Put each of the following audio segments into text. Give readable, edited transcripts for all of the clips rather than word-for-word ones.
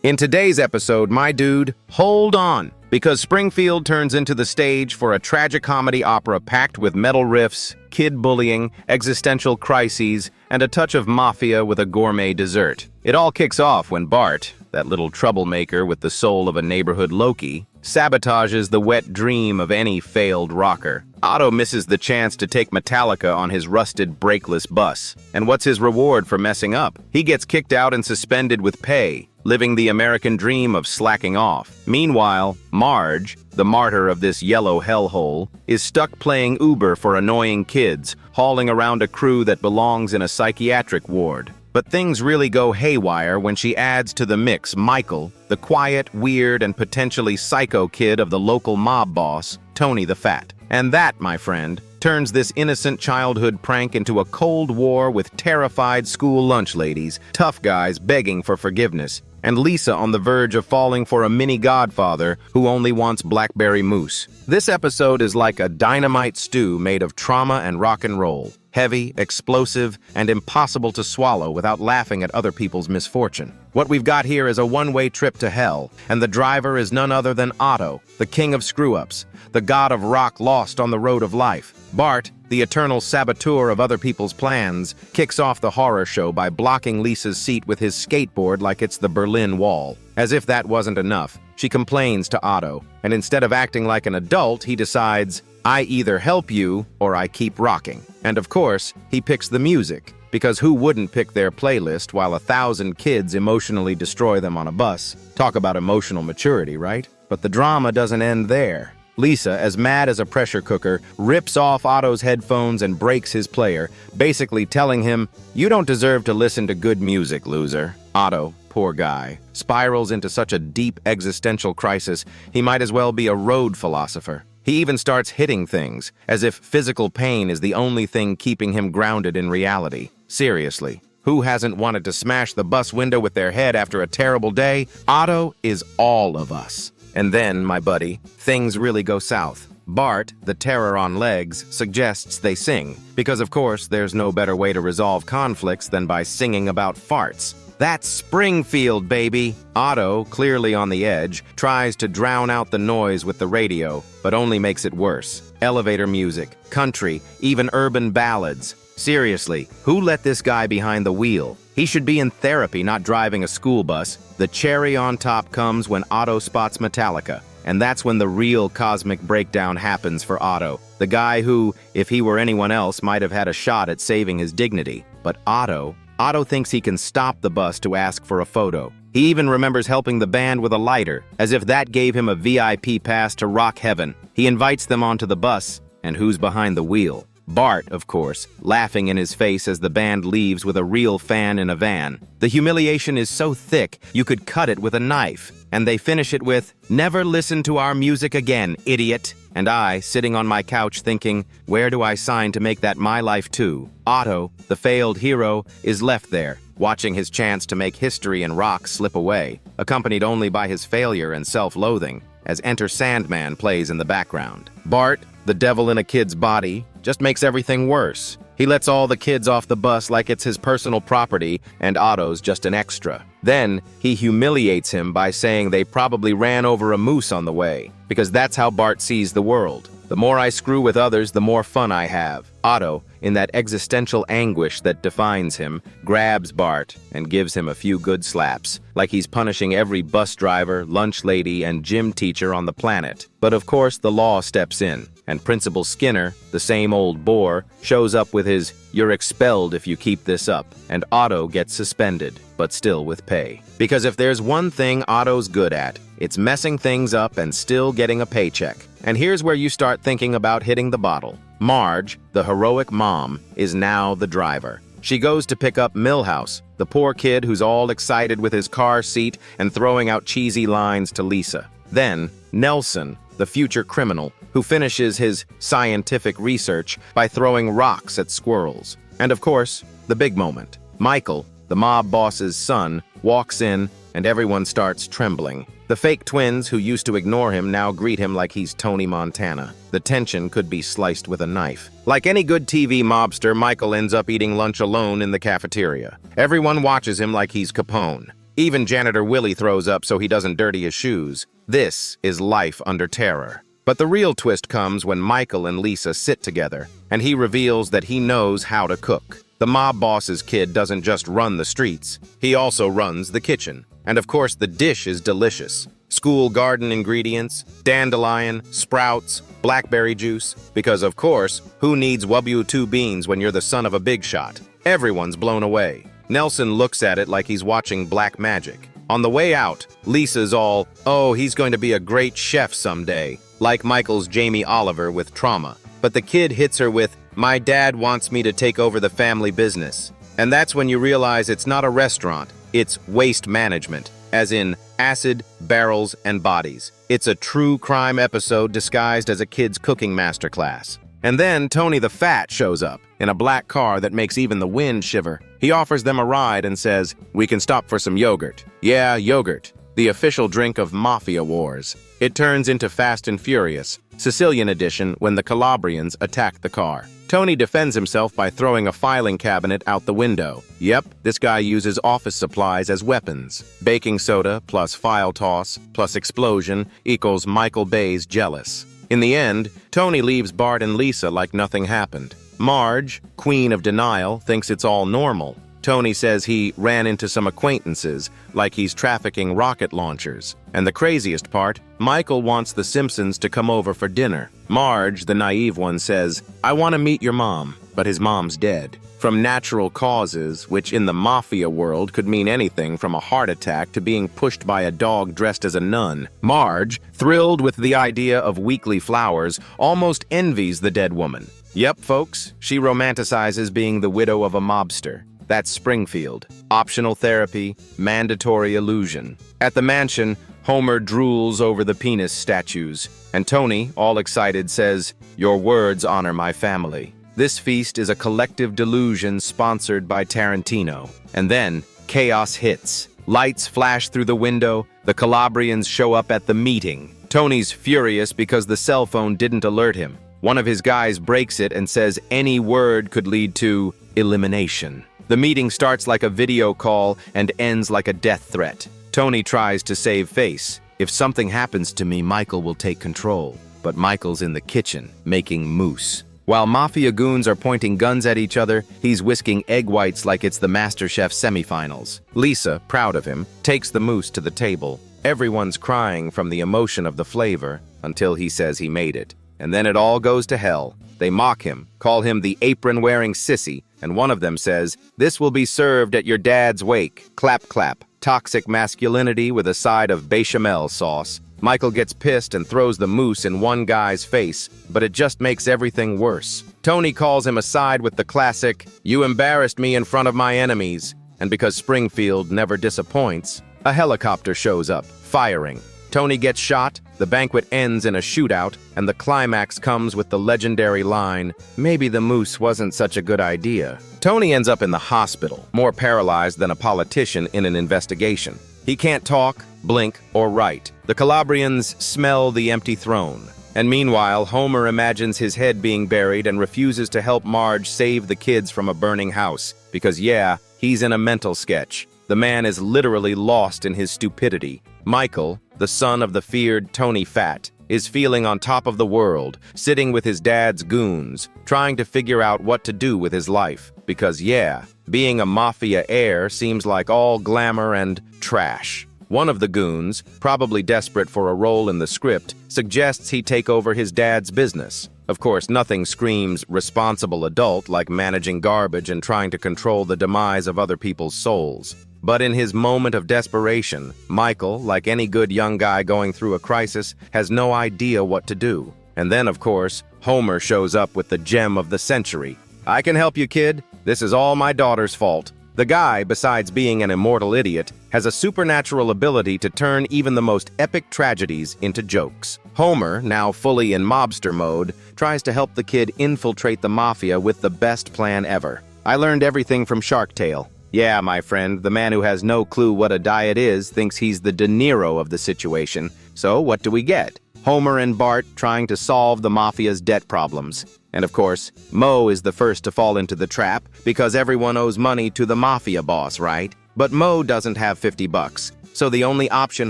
In today's episode, my dude, hold on, because Springfield turns into the stage for a tragic comedy opera packed with metal riffs, kid bullying, existential crises, and a touch of mafia with a gourmet dessert. It all kicks off when Bart, that little troublemaker with the soul of a neighborhood Loki, sabotages the wet dream of any failed rocker. Otto misses the chance to take Metallica on his rusted, brakeless bus. And what's his reward for messing up? He gets kicked out and suspended with pay, living the American dream of slacking off. Meanwhile, Marge, the martyr of this yellow hellhole, is stuck playing Uber for annoying kids, hauling around a crew that belongs in a psychiatric ward. But things really go haywire when she adds to the mix Michael, the quiet, weird, and potentially psycho kid of the local mob boss, Tony the Fat. And that, my friend, turns this innocent childhood prank into a cold war with terrified school lunch ladies, tough guys begging for forgiveness, and Lisa on the verge of falling for a mini godfather who only wants blackberry mousse. This episode is like a dynamite stew made of trauma and rock and roll. Heavy, explosive, and impossible to swallow without laughing at other people's misfortune. What we've got here is a one-way trip to hell, and the driver is none other than Otto, the king of screw-ups, the god of rock lost on the road of life. Bart, the eternal saboteur of other people's plans, kicks off the horror show by blocking Lisa's seat with his skateboard like it's the Berlin Wall. As if that wasn't enough, she complains to Otto, and instead of acting like an adult, he decides, I either help you or I keep rocking. And of course, he picks the music, because who wouldn't pick their playlist while 1,000 kids emotionally destroy them on a bus? Talk about emotional maturity, right? But the drama doesn't end there. Lisa, as mad as a pressure cooker, rips off Otto's headphones and breaks his player, basically telling him, you don't deserve to listen to good music, loser. Otto, poor guy, spirals into such a deep existential crisis, he might as well be a road philosopher. He even starts hitting things, as if physical pain is the only thing keeping him grounded in reality. Seriously, who hasn't wanted to smash the bus window with their head after a terrible day? Otto is all of us. And then, my buddy, things really go south. Bart, the terror on legs, suggests they sing, because of course there's no better way to resolve conflicts than by singing about farts. That's Springfield, baby! Otto, clearly on the edge, tries to drown out the noise with the radio, but only makes it worse. Elevator music, country, even urban ballads. Seriously, who let this guy behind the wheel? He should be in therapy, not driving a school bus. The cherry on top comes when Otto spots Metallica, and that's when the real cosmic breakdown happens for Otto. The guy who, if he were anyone else, might have had a shot at saving his dignity. But Otto thinks he can stop the bus to ask for a photo. He even remembers helping the band with a lighter, as if that gave him a VIP pass to rock heaven. He invites them onto the bus, and who's behind the wheel? Bart, of course, laughing in his face as the band leaves with a real fan in a van. The humiliation is so thick, you could cut it with a knife. And they finish it with, never listen to our music again, idiot. And I, sitting on my couch thinking, where do I sign to make that my life too? Otto, the failed hero, is left there, watching his chance to make history in rock slip away, accompanied only by his failure and self-loathing, as Enter Sandman plays in the background. Bart, the devil in a kid's body, just makes everything worse. He lets all the kids off the bus like it's his personal property, and Otto's just an extra. Then, he humiliates him by saying they probably ran over a moose on the way, because that's how Bart sees the world. The more I screw with others, the more fun I have. Otto, in that existential anguish that defines him, grabs Bart and gives him a few good slaps, like he's punishing every bus driver, lunch lady, and gym teacher on the planet. But of course, the law steps in, and Principal Skinner, the same old bore, shows up with his, "You're expelled if you keep this up," and Otto gets suspended, but still with pay. Because if there's one thing Otto's good at, it's messing things up and still getting a paycheck. And here's where you start thinking about hitting the bottle. Marge, the heroic mom, is now the driver. She goes to pick up Milhouse, the poor kid who's all excited with his car seat and throwing out cheesy lines to Lisa. Then, Nelson, the future criminal, who finishes his scientific research by throwing rocks at squirrels. And of course, the big moment. Michael, the mob boss's son, walks in and everyone starts trembling. The fake twins who used to ignore him now greet him like he's Tony Montana. The tension could be sliced with a knife. Like any good TV mobster, Michael ends up eating lunch alone in the cafeteria. Everyone watches him like he's Capone. Even janitor Willie throws up so he doesn't dirty his shoes. This is life under terror. But the real twist comes when Michael and Lisa sit together, and he reveals that he knows how to cook. The mob boss's kid doesn't just run the streets, he also runs the kitchen. And of course, the dish is delicious. School garden ingredients, dandelion, sprouts, blackberry juice. Because of course, who needs WU2 beans when you're the son of a big shot? Everyone's blown away. Nelson looks at it like he's watching black magic. On the way out, Lisa's all, oh, he's going to be a great chef someday, like Michael's Jamie Oliver with trauma. But the kid hits her with, my dad wants me to take over the family business. And that's when you realize it's not a restaurant, it's waste management, as in acid, barrels, and bodies. It's a true crime episode disguised as a kid's cooking masterclass. And then Tony the Fat shows up in a black car that makes even the wind shiver. He offers them a ride and says, we can stop for some yogurt. Yeah, yogurt, the official drink of Mafia Wars. It turns into Fast and Furious, Sicilian edition, when the Calabrians attack the car. Tony defends himself by throwing a filing cabinet out the window. Yep, this guy uses office supplies as weapons. Baking soda plus file toss plus explosion equals Michael Bay's Jealous. In the end, Tony leaves Bart and Lisa like nothing happened. Marge, queen of denial, thinks it's all normal. Tony says he ran into some acquaintances, like he's trafficking rocket launchers. And the craziest part, Michael wants the Simpsons to come over for dinner. Marge, the naive one, says, I want to meet your mom, but his mom's dead. From natural causes, which in the mafia world could mean anything from a heart attack to being pushed by a dog dressed as a nun. Marge, thrilled with the idea of weekly flowers, almost envies the dead woman. Yep, folks, she romanticizes being the widow of a mobster. That's Springfield. Optional therapy, mandatory illusion. At the mansion, Homer drools over the penis statues, and Tony, all excited, says, your words honor my family. This feast is a collective delusion sponsored by Tarantino. And then, chaos hits. Lights flash through the window, the Calabrians show up at the meeting. Tony's furious because the cell phone didn't alert him. One of his guys breaks it and says any word could lead to elimination. The meeting starts like a video call and ends like a death threat. Tony tries to save face. If something happens to me, Michael will take control. But Michael's in the kitchen, making mousse. While mafia goons are pointing guns at each other, he's whisking egg whites like it's the MasterChef semifinals. Lisa, proud of him, takes the mousse to the table. Everyone's crying from the emotion of the flavor until he says he made it. And then it all goes to hell. They mock him, call him the apron-wearing sissy, and one of them says, this will be served at your dad's wake. Clap, clap. Toxic masculinity with a side of bechamel sauce. Michael gets pissed and throws the mousse in one guy's face, but it just makes everything worse. Tony calls him aside with the classic, you embarrassed me in front of my enemies. And because Springfield never disappoints, a helicopter shows up, firing. Tony gets shot, the banquet ends in a shootout, and the climax comes with the legendary line, maybe the mousse wasn't such a good idea. Tony ends up in the hospital, more paralyzed than a politician in an investigation. He can't talk, blink, or write. The Calabrians smell the empty throne. And meanwhile, Homer imagines his head being buried and refuses to help Marge save the kids from a burning house. Because yeah, he's in a mental sketch. The man is literally lost in his stupidity. Michael, the son of the feared Tony Fat, is feeling on top of the world, sitting with his dad's goons, trying to figure out what to do with his life. Because yeah, being a mafia heir seems like all glamour and trash. One of the goons, probably desperate for a role in the script, suggests he take over his dad's business. Of course, nothing screams responsible adult like managing garbage and trying to control the demise of other people's souls. But in his moment of desperation, Michael, like any good young guy going through a crisis, has no idea what to do. And then, of course, Homer shows up with the gem of the century. I can help you, kid. This is all my daughter's fault. The guy, besides being an immortal idiot, has a supernatural ability to turn even the most epic tragedies into jokes. Homer, now fully in mobster mode, tries to help the kid infiltrate the mafia with the best plan ever. I learned everything from Shark Tale. Yeah, my friend, the man who has no clue what a diet is thinks he's the De Niro of the situation. So what do we get? Homer and Bart trying to solve the mafia's debt problems. And of course, Moe is the first to fall into the trap because everyone owes money to the mafia boss, right? But Moe doesn't have 50 bucks, so the only option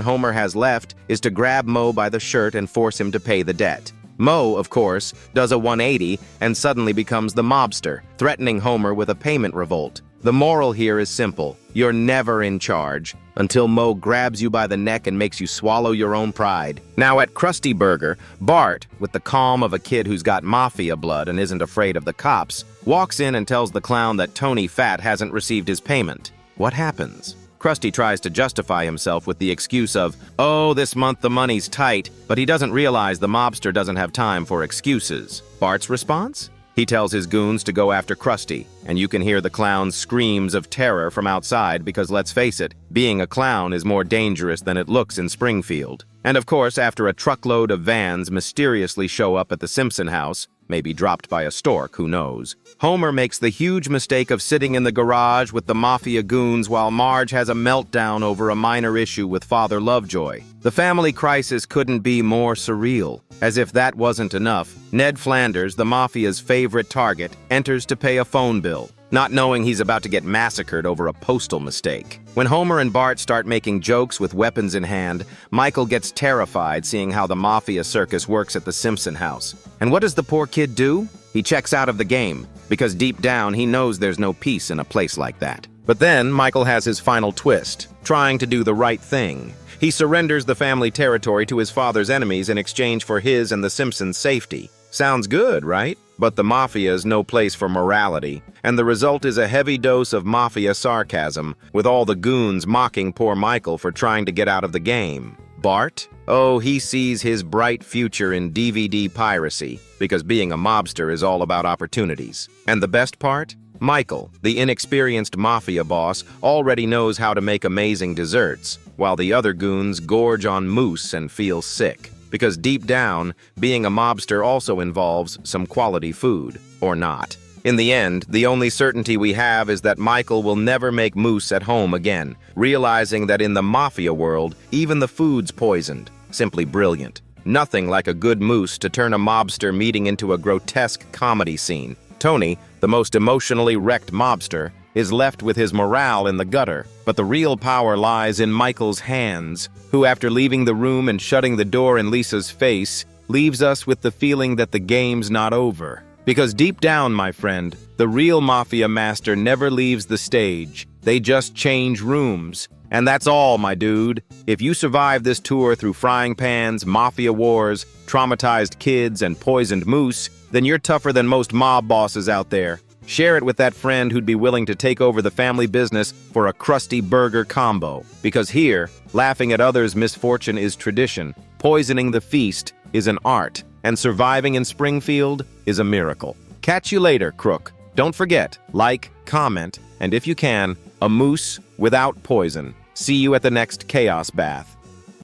Homer has left is to grab Moe by the shirt and force him to pay the debt. Moe, of course, does a 180 and suddenly becomes the mobster, threatening Homer with a payment revolt. The moral here is simple. You're never in charge until Moe grabs you by the neck and makes you swallow your own pride. Now at Krusty Burger, Bart, with the calm of a kid who's got mafia blood and isn't afraid of the cops, walks in and tells the clown that Tony Fat hasn't received his payment. What happens? Krusty tries to justify himself with the excuse of, "Oh, this month the money's tight," but he doesn't realize the mobster doesn't have time for excuses. Bart's response? He tells his goons to go after Krusty, and you can hear the clown's screams of terror from outside because, let's face it, being a clown is more dangerous than it looks in Springfield. And of course, after a truckload of vans mysteriously show up at the Simpson house, maybe dropped by a stork, who knows, Homer makes the huge mistake of sitting in the garage with the mafia goons while Marge has a meltdown over a minor issue with Father Lovejoy. The family crisis couldn't be more surreal. As if that wasn't enough, Ned Flanders, the mafia's favorite target, enters to pay a phone bill, not knowing he's about to get massacred over a postal mistake. When Homer and Bart start making jokes with weapons in hand, Michael gets terrified seeing how the mafia circus works at the Simpson house. And what does the poor kid do? He checks out of the game, because deep down he knows there's no peace in a place like that. But then Michael has his final twist, trying to do the right thing. He surrenders the family territory to his father's enemies in exchange for his and the Simpsons' safety. Sounds good, right? But the mafia is no place for morality, and the result is a heavy dose of mafia sarcasm, with all the goons mocking poor Michael for trying to get out of the game. Bart? Oh, he sees his bright future in DVD piracy, because being a mobster is all about opportunities. And the best part? Michael, the inexperienced mafia boss, already knows how to make amazing desserts, while the other goons gorge on mousse and feel sick. Because deep down, being a mobster also involves some quality food, or not. In the end, the only certainty we have is that Michael will never make mousse at home again, realizing that in the mafia world, even the food's poisoned. Simply brilliant. Nothing like a good mousse to turn a mobster meeting into a grotesque comedy scene. Tony, the most emotionally wrecked mobster, is left with his morale in the gutter, but the real power lies in Michael's hands, who, after leaving the room and shutting the door in Lisa's face, leaves us with the feeling that the game's not over. Because deep down, my friend, the real mafia master never leaves the stage. They just change rooms. And that's all, my dude. If you survive this tour through frying pans, mafia wars, traumatized kids, and poisoned moose, then you're tougher than most mob bosses out there. Share it with that friend who'd be willing to take over the family business for a Krusty Burger combo. Because here, laughing at others' misfortune is tradition, poisoning the feast is an art, and surviving in Springfield is a miracle. Catch you later, crook. Don't forget, like, comment, and if you can, a moose without poison. See you at the next chaos bath.